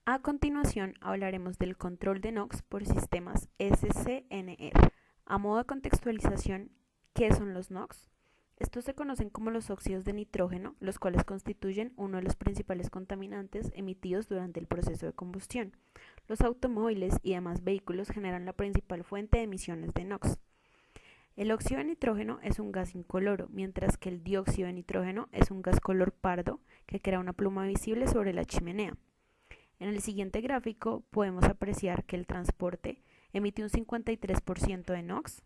A continuación hablaremos del control de NOx por sistemas SCNR. A modo de contextualización, ¿qué son los NOx? Estos se conocen como los óxidos de nitrógeno, los cuales constituyen uno de los principales contaminantes emitidos durante el proceso de combustión. Los automóviles y demás vehículos generan la principal fuente de emisiones de NOx. El óxido de nitrógeno es un gas incoloro, mientras que el dióxido de nitrógeno es un gas color pardo que crea una pluma visible sobre la chimenea. En el siguiente gráfico podemos apreciar que el transporte emite un 53% de NOx,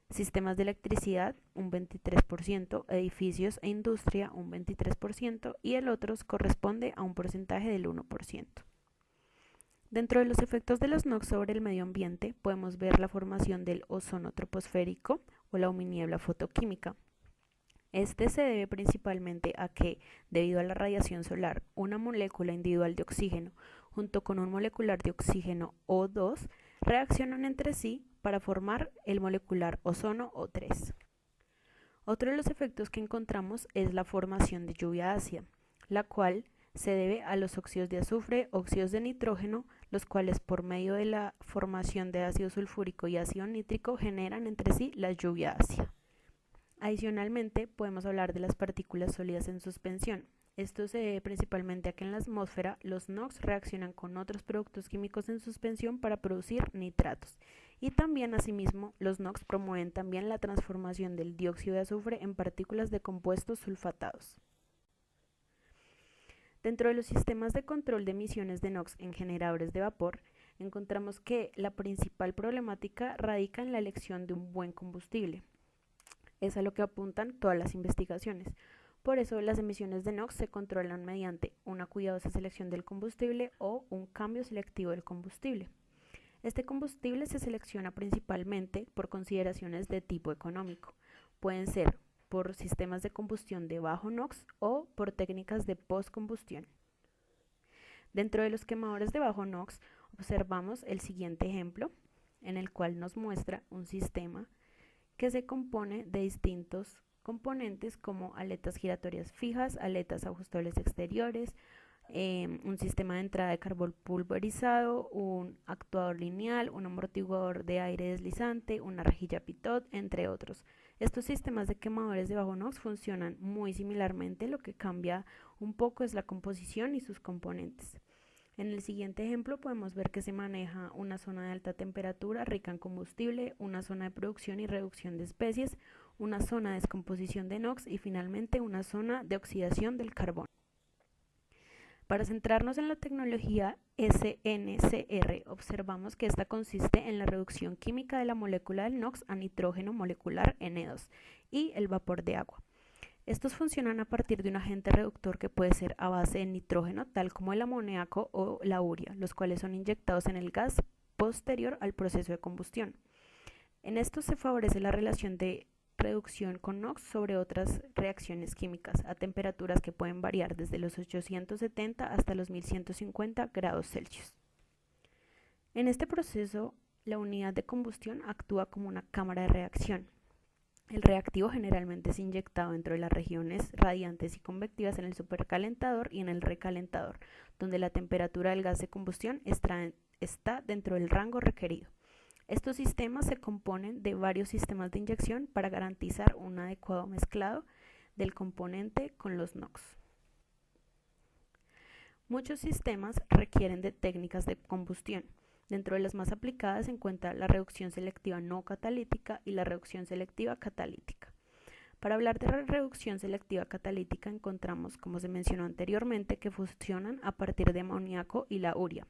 sistemas de electricidad un 23%, edificios e industria un 23% y el otro corresponde a un porcentaje del 1%. Dentro de los efectos de los NOx sobre el medio ambiente podemos ver la formación del ozono troposférico o la huminiebla fotoquímica. Este se debe principalmente a que, debido a la radiación solar, una molécula individual de oxígeno junto con un molecular de oxígeno O2 reaccionan entre sí para formar el molecular ozono O3. Otro de los efectos que encontramos es la formación de lluvia ácida, la cual se debe a los óxidos de azufre, óxidos de nitrógeno, los cuales por medio de la formación de ácido sulfúrico y ácido nítrico generan entre sí la lluvia ácida. Adicionalmente, podemos hablar de las partículas sólidas en suspensión. Esto se debe principalmente a que en la atmósfera los NOx reaccionan con otros productos químicos en suspensión para producir nitratos. Y también, asimismo, los NOx promueven también la transformación del dióxido de azufre en partículas de compuestos sulfatados. Dentro de los sistemas de control de emisiones de NOx en generadores de vapor, encontramos que la principal problemática radica en la elección de un buen combustible. Es a lo que apuntan todas las investigaciones. Por eso las emisiones de NOx se controlan mediante una cuidadosa selección del combustible o un cambio selectivo del combustible. Este combustible se selecciona principalmente por consideraciones de tipo económico. Pueden ser por sistemas de combustión de bajo NOx o por técnicas de postcombustión. Dentro de los quemadores de bajo NOx observamos el siguiente ejemplo, en el cual nos muestra un sistema que se compone de distintos componentes como aletas giratorias fijas, aletas ajustables exteriores, un sistema de entrada de carbón pulverizado, un actuador lineal, un amortiguador de aire deslizante, una rejilla pitot, entre otros. Estos sistemas de quemadores de bajo NOx funcionan muy similarmente, lo que cambia un poco es la composición y sus componentes. En el siguiente ejemplo podemos ver que se maneja una zona de alta temperatura rica en combustible, una zona de producción y reducción de especies, una zona de descomposición de NOx y finalmente una zona de oxidación del carbón. Para centrarnos en la tecnología SNCR, observamos que esta consiste en la reducción química de la molécula del NOx a nitrógeno molecular N2 y el vapor de agua. Estos funcionan a partir de un agente reductor que puede ser a base de nitrógeno, tal como el amoníaco o la urea, los cuales son inyectados en el gas posterior al proceso de combustión. En esto se favorece la relación de reducción con NOx sobre otras reacciones químicas a temperaturas que pueden variar desde los 870 hasta los 1150 grados Celsius. En este proceso, la unidad de combustión actúa como una cámara de reacción. El reactivo generalmente es inyectado dentro de las regiones radiantes y convectivas en el supercalentador y en el recalentador, donde la temperatura del gas de combustión está dentro del rango requerido. Estos sistemas se componen de varios sistemas de inyección para garantizar un adecuado mezclado del componente con los NOx. Muchos sistemas requieren de técnicas de combustión. Dentro de las más aplicadas se encuentra la reducción selectiva no catalítica y la reducción selectiva catalítica. Para hablar de la reducción selectiva catalítica encontramos, como se mencionó anteriormente, que funcionan a partir de amoníaco y la urea.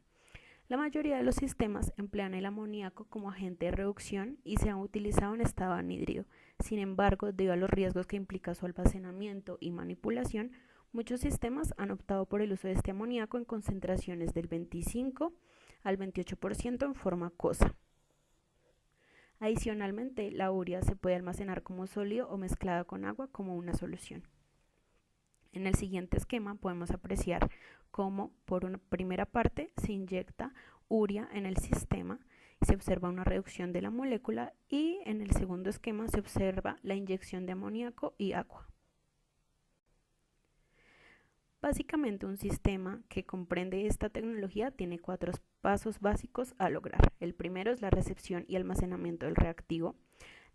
La mayoría de los sistemas emplean el amoníaco como agente de reducción y se han utilizado en estado anhídrido. Sin embargo, debido a los riesgos que implica su almacenamiento y manipulación, muchos sistemas han optado por el uso de este amoníaco en concentraciones del 25 al 28% en forma acuosa. Adicionalmente, la urea se puede almacenar como sólido o mezclada con agua como una solución. En el siguiente esquema podemos apreciar cómo por una primera parte se inyecta urea en el sistema y se observa una reducción de la molécula y en el segundo esquema se observa la inyección de amoníaco y agua. Básicamente, un sistema que comprende esta tecnología tiene 4 pasos básicos a lograr. El primero es la recepción y almacenamiento del reactivo,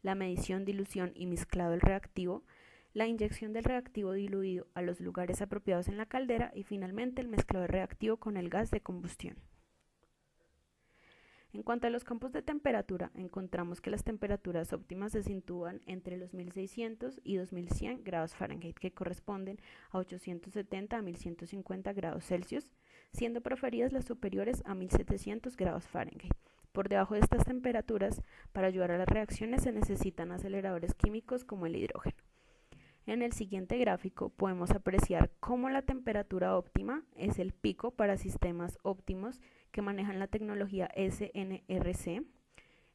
la medición, dilución y mezclado del reactivo, la inyección del reactivo diluido a los lugares apropiados en la caldera y finalmente el mezclado del reactivo con el gas de combustión. En cuanto a los campos de temperatura, encontramos que las temperaturas óptimas se sitúan entre los 1600 y 2100 grados Fahrenheit, que corresponden a 870 a 1150 grados Celsius, siendo preferidas las superiores a 1700 grados Fahrenheit. Por debajo de estas temperaturas, para ayudar a las reacciones se necesitan aceleradores químicos como el hidrógeno. En el siguiente gráfico podemos apreciar cómo la temperatura óptima es el pico para sistemas óptimos que manejan la tecnología SNRC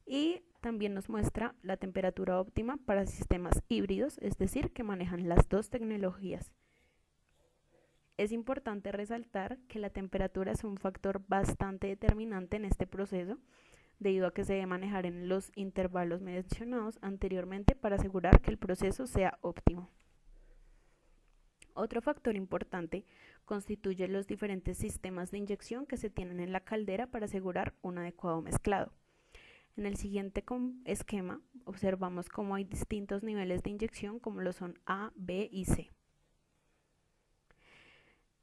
y también nos muestra la temperatura óptima para sistemas híbridos, es decir, que manejan las dos tecnologías. Es importante resaltar que la temperatura es un factor bastante determinante en este proceso, debido a que se debe manejar en los intervalos mencionados anteriormente para asegurar que el proceso sea óptimo. Otro factor importante constituye los diferentes sistemas de inyección que se tienen en la caldera para asegurar un adecuado mezclado. En el siguiente esquema observamos cómo hay distintos niveles de inyección como lo son A, B y C.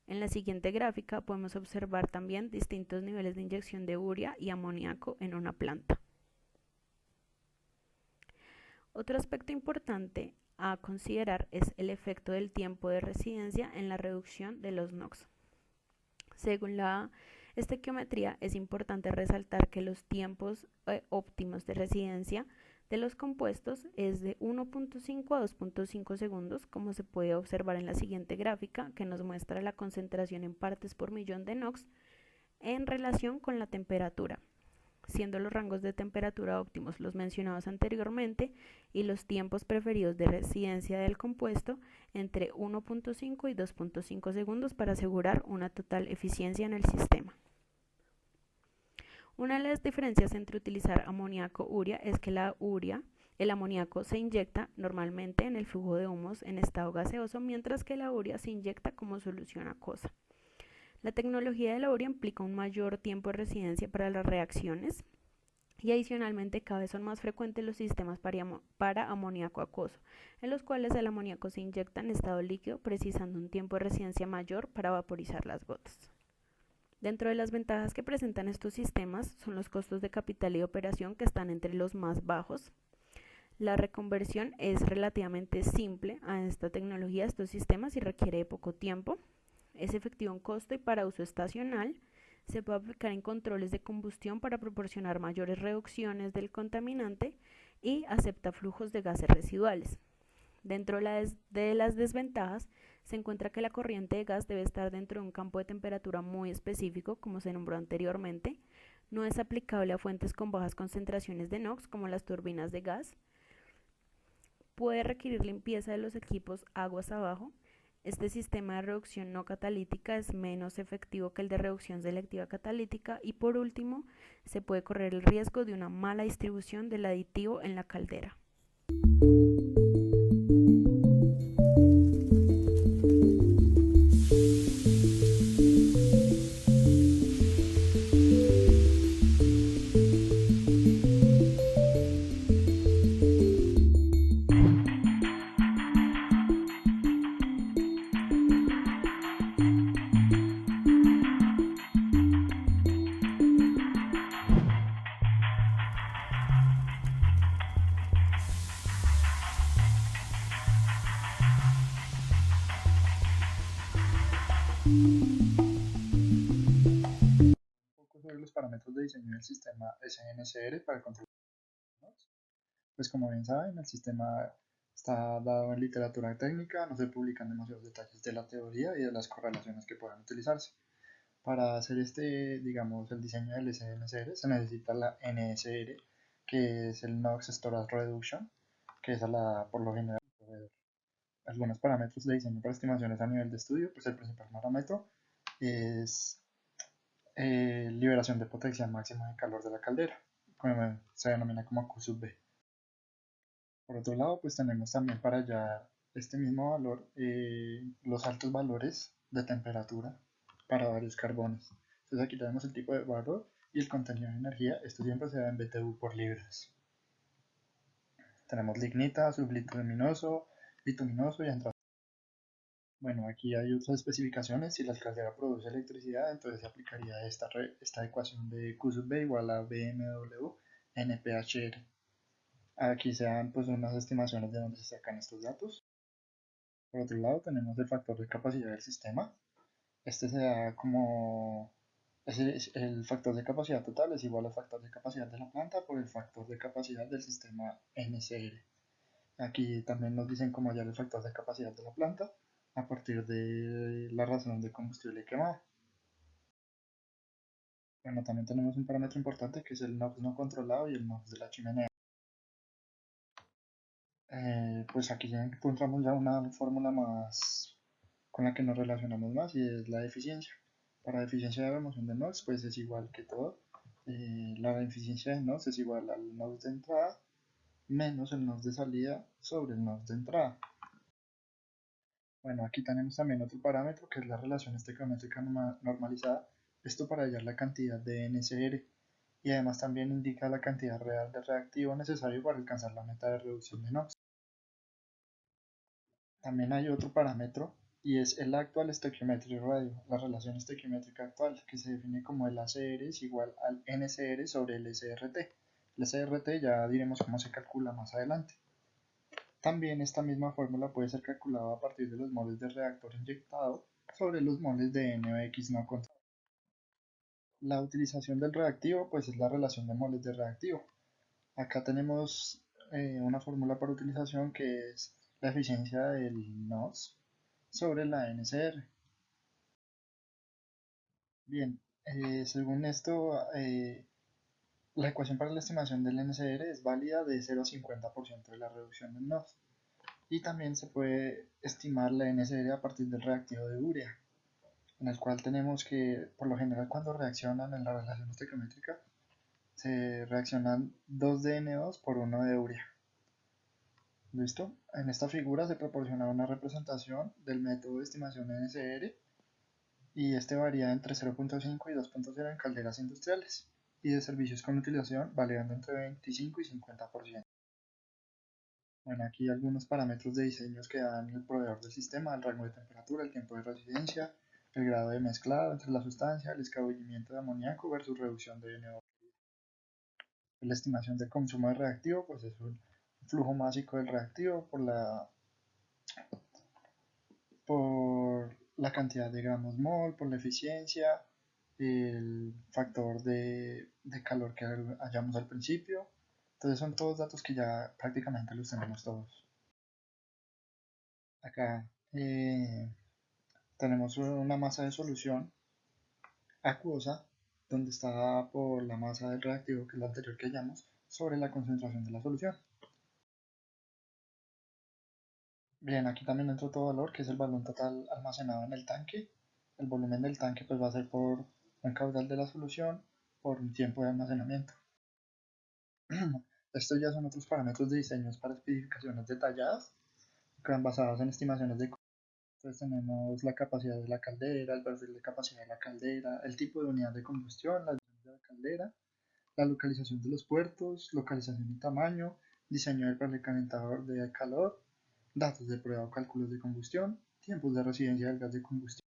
En la siguiente gráfica podemos observar también distintos niveles de inyección de urea y amoníaco en una planta. Otro aspecto importante a considerar es el efecto del tiempo de residencia en la reducción de los NOx. Según la estequiometría, es importante resaltar que los tiempos óptimos de residencia de los compuestos es de 1.5 a 2.5 segundos, como se puede observar en la siguiente gráfica, que nos muestra la concentración en partes por millón de NOx en relación con la temperatura, siendo los rangos de temperatura óptimos los mencionados anteriormente y los tiempos preferidos de residencia del compuesto entre 1.5 y 2.5 segundos para asegurar una total eficiencia en el sistema. Una de las diferencias entre utilizar amoníaco-urea es que el amoníaco se inyecta normalmente en el flujo de humos en estado gaseoso, mientras que la urea se inyecta como solución acuosa. La tecnología de la urea implica un mayor tiempo de residencia para las reacciones y adicionalmente cada vez son más frecuentes los sistemas para amoníaco acuoso, en los cuales el amoníaco se inyecta en estado líquido, precisando un tiempo de residencia mayor para vaporizar las gotas. Dentro de las ventajas que presentan estos sistemas son los costos de capital y operación, que están entre los más bajos. La reconversión es relativamente simple a esta tecnología, a estos sistemas, y requiere poco tiempo. Es efectivo en costo y para uso estacional. Se puede aplicar en controles de combustión para proporcionar mayores reducciones del contaminante y acepta flujos de gases residuales. Dentro de las desventajas se encuentra que la corriente de gas debe estar dentro de un campo de temperatura muy específico, como se nombró anteriormente. No es aplicable a fuentes con bajas concentraciones de NOx, como las turbinas de gas. Puede requerir limpieza de los equipos aguas abajo. Este sistema de reducción no catalítica es menos efectivo que el de reducción selectiva catalítica y por último se puede correr el riesgo de una mala distribución del aditivo en la caldera. Sobre los parámetros de diseño del sistema SNCR para el control de NOx. Pues como bien saben, el sistema está dado en literatura técnica, no se publican demasiados detalles de la teoría y de las correlaciones que puedan utilizarse. Para hacer digamos, el diseño del SNCR se necesita la NSR, que es el NOx Storage Reduction, que es por lo general algunos parámetros de diseño para estimaciones a nivel de estudio. Pues el principal parámetro es liberación de potencial máximo de calor de la caldera, como se denomina como Q sub B. Por otro lado, pues tenemos también para hallar este mismo valor los altos valores de temperatura para varios carbones. Entonces aquí tenemos el tipo de valor y el contenido de energía. Esto siempre se da en BTU por libras. Tenemos lignita, sublituminoso, bituminoso y antracito. Bueno, aquí hay otras especificaciones. Si la caldera produce electricidad, entonces se aplicaría esta ecuación de Q sub B igual a BMW NPHR. Aquí se dan pues unas estimaciones de dónde se sacan estos datos. Por otro lado tenemos el factor de capacidad del sistema. Este se da como el factor de capacidad total es igual al factor de capacidad de la planta por el factor de capacidad del sistema NCR. Aquí también nos dicen cómo hallar el factor de capacidad de la planta a partir de la razón de combustible quemado. Bueno, también tenemos un parámetro importante que es el NOx no controlado y el NOx de la chimenea. Pues aquí ya encontramos ya una fórmula más con la que nos relacionamos más y es la eficiencia. Para la eficiencia de remoción de NOx pues es igual que todo. La eficiencia de NOx es igual al NOx de entrada menos el NOx de salida sobre el NOx de entrada. Bueno, aquí tenemos también otro parámetro que es la relación estequiométrica normalizada, esto para hallar la cantidad de NCR y además también indica la cantidad real de reactivo necesario para alcanzar la meta de reducción de NOx. También hay otro parámetro y es el actual stoichiometric radio, la relación estequiométrica actual, que se define como el ACR es igual al NCR sobre el SRT. El SRT ya diremos cómo se calcula más adelante. También esta misma fórmula puede ser calculada a partir de los moles de reactor inyectado sobre los moles de NOx no controlado. La utilización del reactivo pues es la relación de moles de reactivo. Acá tenemos una fórmula para utilización que es la eficiencia del NOx sobre la NCR. Bien, según esto, la ecuación para la estimación del NCR es válida de 0 a 50% de la reducción del NOx. Y también se puede estimar la NCR a partir del reactivo de urea, en el cual tenemos que, por lo general, cuando reaccionan en la relación estequiométrica, se reaccionan 2 de N2 por 1 de urea. ¿Listo? En esta figura se proporciona una representación del método de estimación NCR y este varía entre 0.5 y 2.0 en calderas industriales y de servicios con utilización variando entre 25 y 50%. Bueno, aquí algunos parámetros de diseños que dan el proveedor del sistema: el rango de temperatura, el tiempo de residencia, el grado de mezclado entre la sustancia, el escabullimiento de amoníaco versus reducción de NO2. La estimación del consumo de reactivo, pues es un flujo másico del reactivo por la cantidad de gramos mol, por la eficiencia, el factor de calor que hallamos al principio. Entonces son todos datos que ya prácticamente los tenemos todos. Acá tenemos una masa de solución acuosa donde está dada por la masa del reactivo, que es la anterior que hallamos, sobre la concentración de la solución. Bien, aquí también entra otro valor que es el valor total almacenado en el tanque. El volumen del tanque pues va a ser por un caudal de la solución por un tiempo de almacenamiento. Estos ya son otros parámetros de diseños para especificaciones detalladas que van basadas en estimaciones de. Entonces tenemos la capacidad de la caldera, el perfil de capacidad de la caldera, el tipo de unidad de combustión, la dimensión de la caldera, la localización de los puertos, localización y tamaño, diseño del precalentador de calor, datos de prueba o cálculos de combustión, tiempos de residencia del gas de combustión,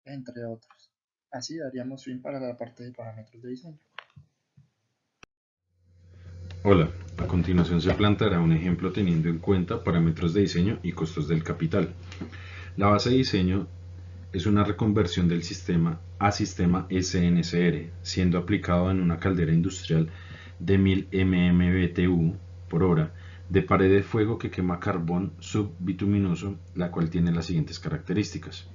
entre otros. Así daríamos fin para la parte de parámetros de diseño. Hola, a continuación se planteará un ejemplo teniendo en cuenta parámetros de diseño y costos del capital. La base de diseño es una reconversión del sistema a sistema SNCR, siendo aplicado en una caldera industrial de 1000 mmBtu por hora de pared de fuego que quema carbón subbituminoso, la cual tiene las siguientes características.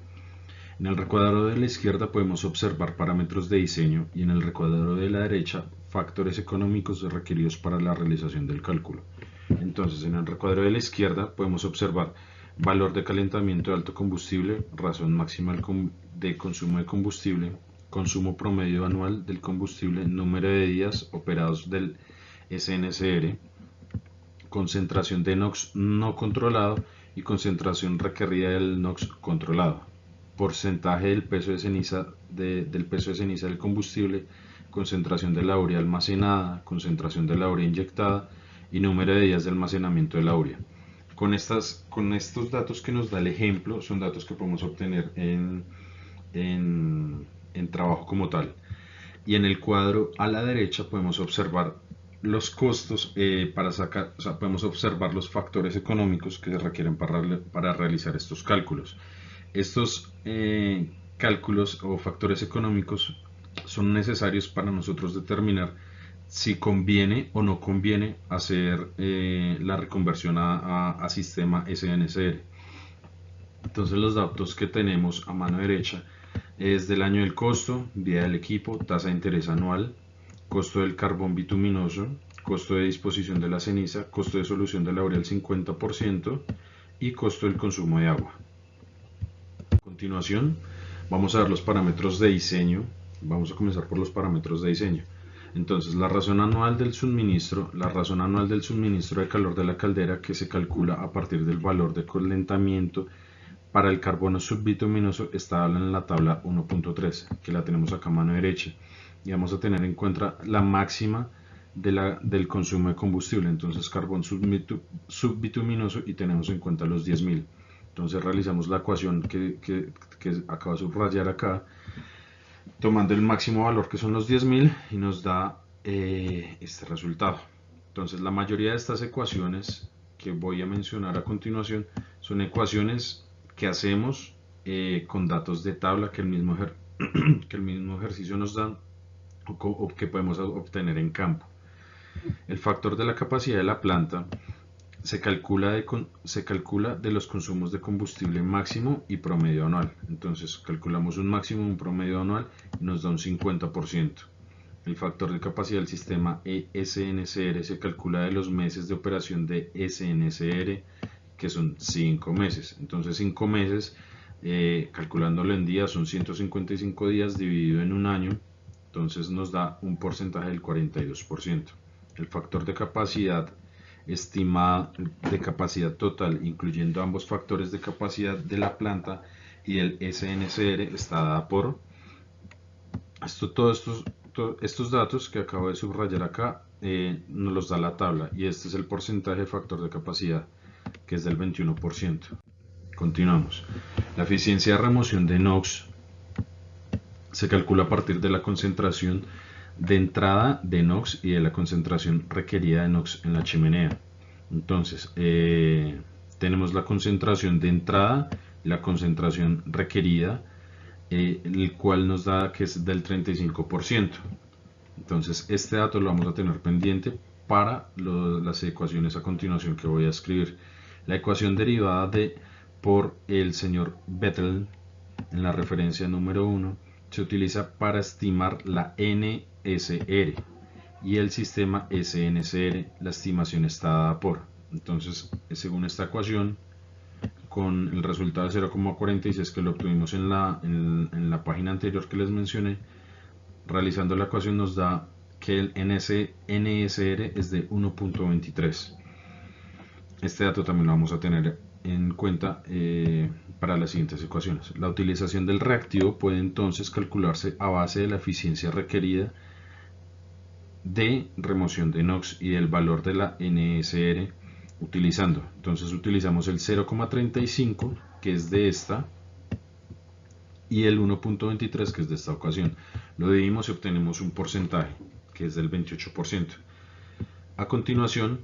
En el recuadro de la izquierda podemos observar parámetros de diseño y en el recuadro de la derecha factores económicos requeridos para la realización del cálculo. Entonces, en el recuadro de la izquierda podemos observar valor de calentamiento de alto combustible, razón máxima de consumo de combustible, consumo promedio anual del combustible, número de días operados del SNCR, concentración de NOx no controlado y concentración requerida del NOx controlado. porcentaje del peso de ceniza del combustible, concentración de la urea almacenada, concentración de la urea inyectada y número de días de almacenamiento de la urea. Con estos datos que nos da el ejemplo, son datos que podemos obtener en trabajo como tal. Y en el cuadro a la derecha podemos observar los costos podemos observar los factores económicos que se requieren para realizar estos cálculos. Estos cálculos o factores económicos son necesarios para nosotros determinar si conviene o no conviene hacer la reconversión a sistema SNCR. Entonces los datos que tenemos a mano derecha es del año del costo, vida del equipo, tasa de interés anual, costo del carbón bituminoso, costo de disposición de la ceniza, costo de solución de la urea al 50% y costo del consumo de agua. A continuación vamos a ver los parámetros de diseño. Vamos a comenzar por los parámetros de diseño. Entonces la razón anual del suministro de calor de la caldera, que se calcula a partir del valor de calentamiento para el carbono subbituminoso, está en la tabla 1.3, que la tenemos acá a mano derecha, y vamos a tener en cuenta la máxima del consumo de combustible. Entonces carbón subbituminoso, y tenemos en cuenta los 10.000. Entonces realizamos la ecuación que acabo de subrayar acá, tomando el máximo valor, que son los 10.000, y nos da este resultado. Entonces la mayoría de estas ecuaciones que voy a mencionar a continuación son ecuaciones que hacemos con datos de tabla que el mismo ejercicio nos da o que podemos obtener en campo. El factor de la capacidad de la planta se calcula de los consumos de combustible máximo y promedio anual. Entonces calculamos un máximo y un promedio anual y nos da un 50%. El factor de capacidad del sistema SNCR se calcula de los meses de operación de SNCR, que son 5 meses. Entonces 5 meses, calculándolo en días, son 155 días dividido en un año. Entonces nos da un porcentaje del 42%. El factor de capacidad estimada de capacidad total, incluyendo ambos factores de capacidad de la planta y el SNCR, está dada por todos estos datos que acabo de subrayar acá, nos los da la tabla, y este es el porcentaje de factor de capacidad, que es del 21%. Continuamos. La eficiencia de remoción de NOx se calcula a partir de la concentración de entrada de NOx y de la concentración requerida de NOx en la chimenea. Entonces tenemos la concentración de entrada y la concentración requerida, el cual nos da que es del 35%. Entonces este dato lo vamos a tener pendiente para las ecuaciones a continuación que voy a escribir. La ecuación derivada por el señor Vettel en la referencia número 1 se utiliza para estimar la NSR, y el sistema SNCR, la estimación está dada por. Entonces, según esta ecuación, con el resultado de 0,46 que lo obtuvimos en la página anterior que les mencioné, realizando la ecuación nos da que el NSR es de 1.23. Este dato también lo vamos a tener en cuenta para las siguientes ecuaciones. La utilización del reactivo puede entonces calcularse a base de la eficiencia requerida de remoción de NOx y del valor de la NSR utilizando. Entonces utilizamos el 0,35, que es de esta, y el 1.23, que es de esta ocasión. Lo dividimos y obtenemos un porcentaje, que es del 28%. A continuación,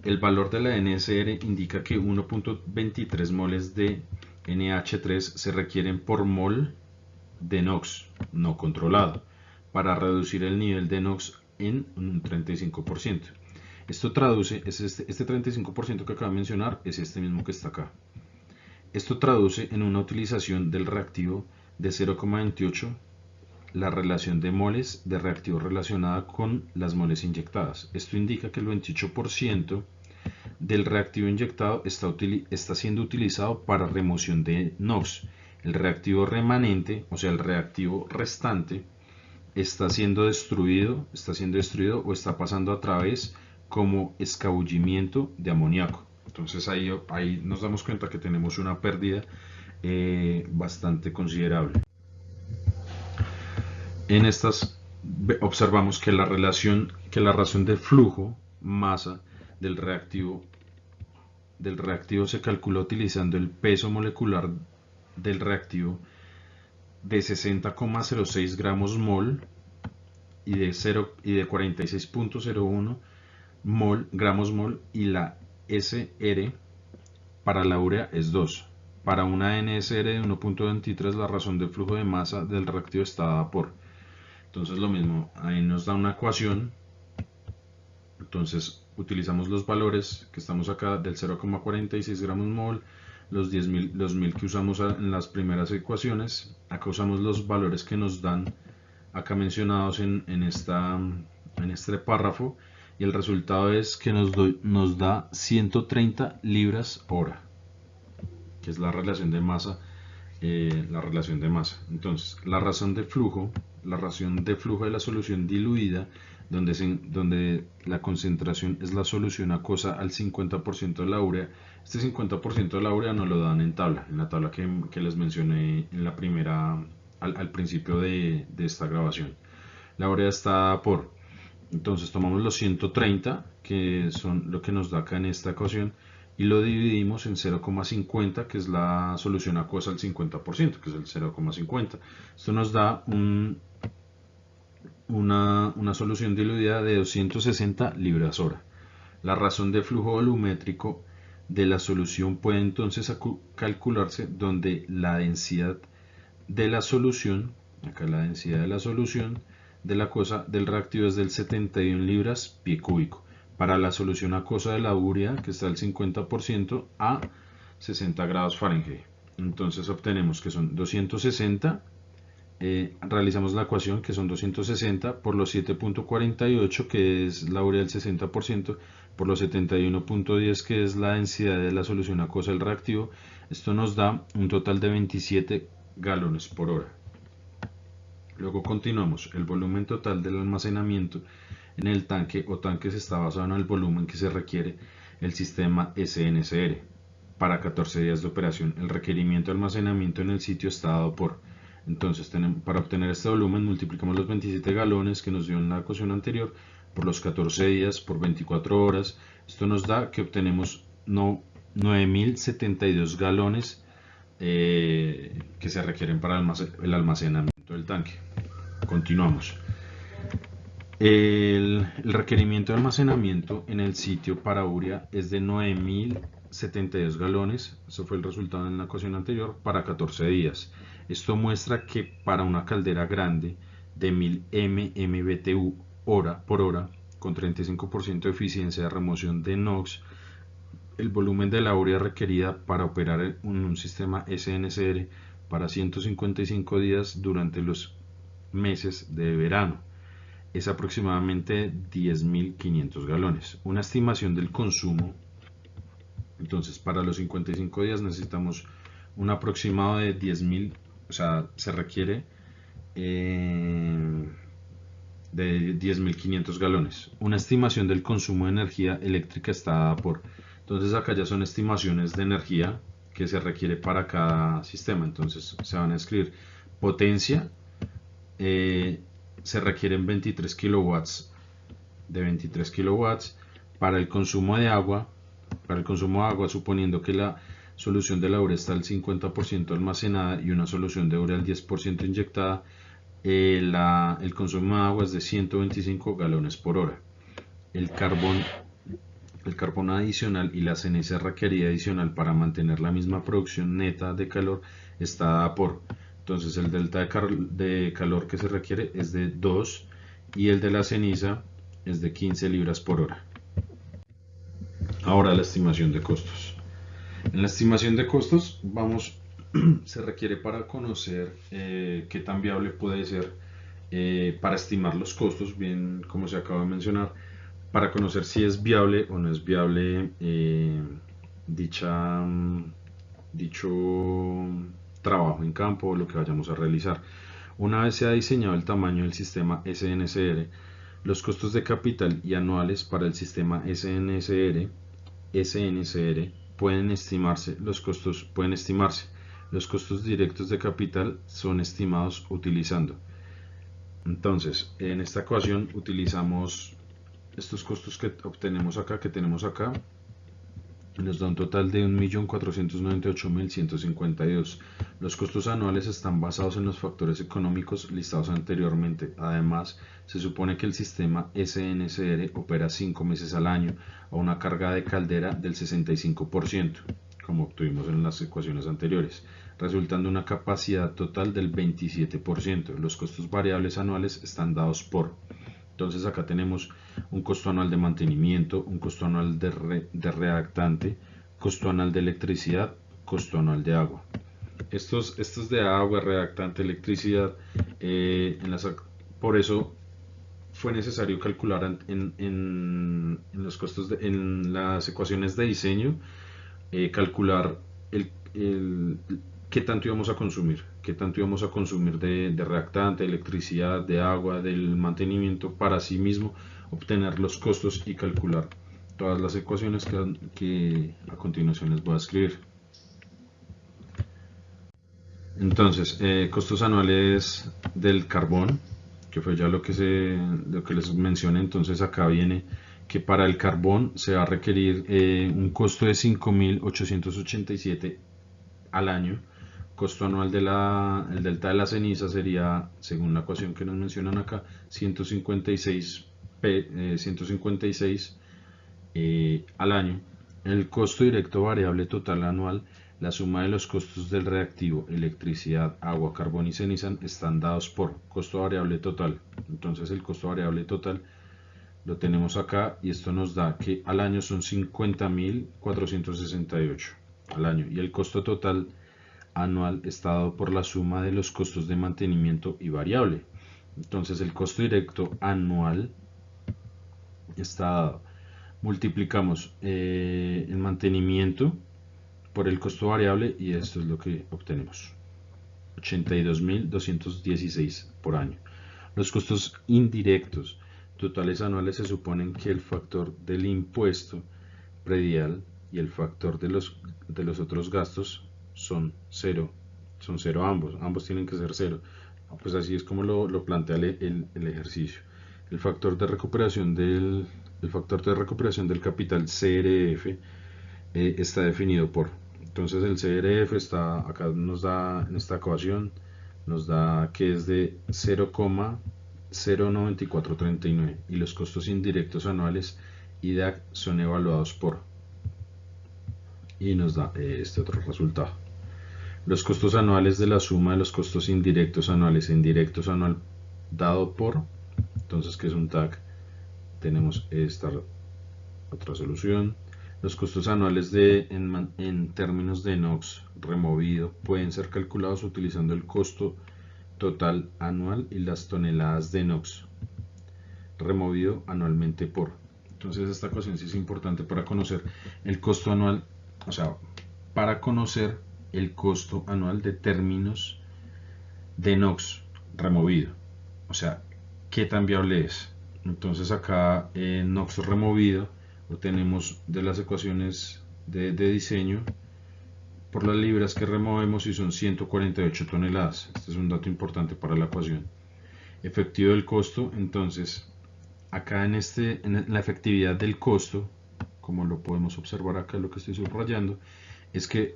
el valor de la NSR indica que 1.23 moles de NH3 se requieren por mol de NOx no controlado para reducir el nivel de NOx en un 35%. Esto traduce, este 35% que acabo de mencionar es este mismo que está acá. Esto traduce en una utilización del reactivo de 0,28, la relación de moles de reactivo relacionada con las moles inyectadas. Esto indica que el 28% del reactivo inyectado está siendo utilizado para remoción de NOx. El reactivo remanente, o sea el reactivo restante, está siendo destruido o está pasando a través como escabullimiento de amoníaco. Entonces ahí nos damos cuenta que tenemos una pérdida bastante considerable. En estas observamos que la razón de flujo masa del reactivo se calcula utilizando el peso molecular del reactivo de 60,06 gramos mol y de 46,01 gramos mol, y la SR para la urea es 2. Para una NSR de 1.23 la razón de flujo de masa del reactivo está dada por. Entonces lo mismo, ahí nos da una ecuación. Entonces utilizamos los valores que estamos acá del 0,46 gramos mol, los 1000 que usamos en las primeras ecuaciones. Acá usamos los valores que nos dan acá mencionados en este párrafo, y el resultado es que nos da 130 libras hora, que es la relación de masa. Entonces, la razón de flujo de la solución diluida, donde la concentración es la solución acuosa al 50% de la urea. Este 50% de la urea nos lo dan en la tabla que les mencioné en la primera, al principio de esta grabación. La urea está por, entonces tomamos los 130, que son lo que nos da acá en esta ecuación, y lo dividimos en 0,50, que es la solución acuosa al 50%, que es el 0,50. Esto nos da una solución diluida de 260 libras hora. La razón de flujo volumétrico de la solución puede entonces calcularse donde la densidad de la solución, acá la densidad de la solución de la acuosa del reactivo es del 71 libras pie cúbico. Para la solución acuosa de la urea, que está al 50%, a 60 grados Fahrenheit. Entonces obtenemos que son 260, realizamos la ecuación, que son 260 por los 7.48, que es la urea del 60%, por los 71.10, que es la densidad de la solución acuosa del reactivo. Esto nos da un total de 27 galones por hora. Luego continuamos. El volumen total del almacenamiento en el tanque o tanques está basado en el volumen que se requiere el sistema SNCR para 14 días de operación. El requerimiento de almacenamiento en el sitio está dado por. Entonces, para obtener este volumen multiplicamos los 27 galones que nos dio en la ecuación anterior por los 14 días por 24 horas. Esto nos da que obtenemos 9.072 galones que se requieren para el almacenamiento del tanque. Continuamos. El requerimiento de almacenamiento en el sitio para urea es de 9.072 galones. Eso fue el resultado en la ecuación anterior para 14 días. Esto muestra que para una caldera grande de 1000 MMBTU por hora con 35% de eficiencia de remoción de NOx, el volumen de la urea requerida para operar un sistema SNCR para 155 días durante los meses de verano es aproximadamente 10.500 galones. Una estimación del consumo, entonces para los 55 días necesitamos un aproximado de 10.000, o sea, se requiere de 10.500 galones. Una estimación del consumo de energía eléctrica está dada por, entonces acá ya son estimaciones de energía que se requiere para cada sistema. Entonces se van a escribir potencia, se requieren 23 kilowatts, de 23 kilowatts. Para el consumo de agua, suponiendo que la solución de la urea está al 50% almacenada y una solución de urea al 10% inyectada, el consumo de agua es de 125 galones por hora. El carbón adicional y la ceniza requerida adicional para mantener la misma producción neta de calor está dada por, entonces el delta de calor que se requiere es de 2 y el de la ceniza es de 15 libras por hora. Ahora la estimación de costos. En la estimación de costos se requiere para conocer qué tan viable puede ser, para estimar los costos, bien como se acaba de mencionar, para conocer si es viable o no es viable dicho trabajo en campo o lo que vayamos a realizar. Una vez se ha diseñado el tamaño del sistema SNCR, los costos de capital y anuales para el sistema SNCR pueden estimarse. Los costos directos de capital son estimados utilizando. Entonces, en esta ecuación utilizamos estos costos que obtenemos acá, que tenemos acá, nos da un total de 1.498.152. Los costos anuales están basados en los factores económicos listados anteriormente. Además, se supone que el sistema SNCR opera 5 meses al año a una carga de caldera del 65%, como obtuvimos en las ecuaciones anteriores, resultando una capacidad total del 27%. Los costos variables anuales están dados por... Entonces acá tenemos un costo anual de mantenimiento, un costo anual de reactante, costo anual de electricidad, costo anual de agua. Estos de agua, reactante, electricidad, por eso fue necesario calcular en los costos en las ecuaciones de diseño, calcular qué tanto íbamos a consumir, de reactante, electricidad, de agua, del mantenimiento, para sí mismo obtener los costos y calcular todas las ecuaciones que a continuación les voy a escribir. Entonces, costos anuales del carbón, que fue ya lo que les mencioné. Entonces acá viene que para el carbón se va a requerir un costo de 5.887 al año. Costo anual el delta de la ceniza sería, según la ecuación que nos mencionan acá, 156 al año. El costo directo variable total anual, la suma de los costos del reactivo, electricidad, agua, carbón y ceniza, están dados por costo variable total. Entonces el costo variable total lo tenemos acá y esto nos da que al año son 50.468 al año, y el costo total anual está dado por la suma de los costos de mantenimiento y variable. Entonces el costo directo anual está dado. Multiplicamos el mantenimiento por el costo variable y esto es lo que obtenemos: 82.216 por año. Los costos indirectos totales anuales, se suponen que el factor del impuesto predial y el factor de los otros gastos son cero ambos tienen que ser cero. Pues así es como lo plantea el ejercicio. El factor de recuperación del capital CRF está definido por... Entonces el CRF está acá, nos da en esta ecuación, nos da que es de 0,09439, y los costos indirectos anuales IDAC son evaluados por, y nos da este otro resultado. Los costos anuales de la suma de los costos indirectos anuales e indirectos anual dado por, entonces, que es un TAC, tenemos esta otra solución. Los costos anuales en términos de NOx removido pueden ser calculados utilizando el costo total anual y las toneladas de NOx removido anualmente por. Entonces esta ecuación sí es importante para conocer el costo anual, o sea, para conocer el costo anual de términos de NOx removido, o sea, qué tan viable es. Entonces acá NOx removido lo tenemos de las ecuaciones de diseño por las libras que removemos, y son 148 toneladas. Este es un dato importante para la ecuación. Efectivo del costo, entonces acá en la efectividad del costo, como lo podemos observar acá, lo que estoy subrayando, es que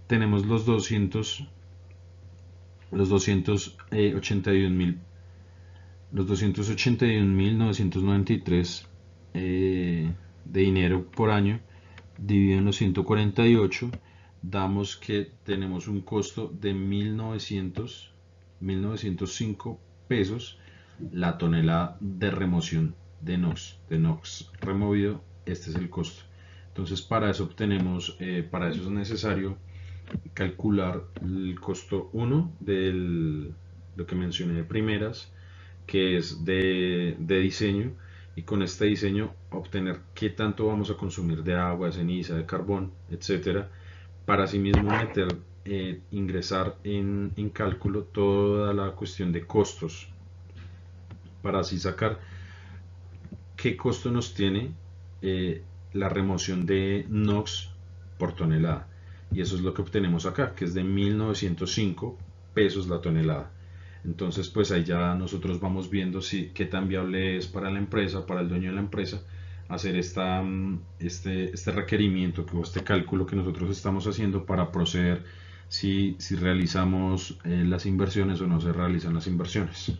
tenemos los 281.993 de dinero por año, dividido en los 148, damos que tenemos un costo de 1.905 pesos la tonelada de remoción de NOx removido. Este es el costo. Entonces para eso es necesario calcular el costo 1 de lo que mencioné de primeras, que es de diseño, y con este diseño obtener qué tanto vamos a consumir de agua, de ceniza, de carbón, etcétera, para así mismo ingresar en cálculo toda la cuestión de costos, para así sacar qué costo nos tiene la remoción de NOx por tonelada. y eso es lo que obtenemos acá, que es de 1.905 pesos la tonelada. Entonces pues ahí ya nosotros vamos viendo qué tan viable es para la empresa, para el dueño de la empresa, hacer este requerimiento o este cálculo que nosotros estamos haciendo para proceder si realizamos las inversiones o no se realizan las inversiones.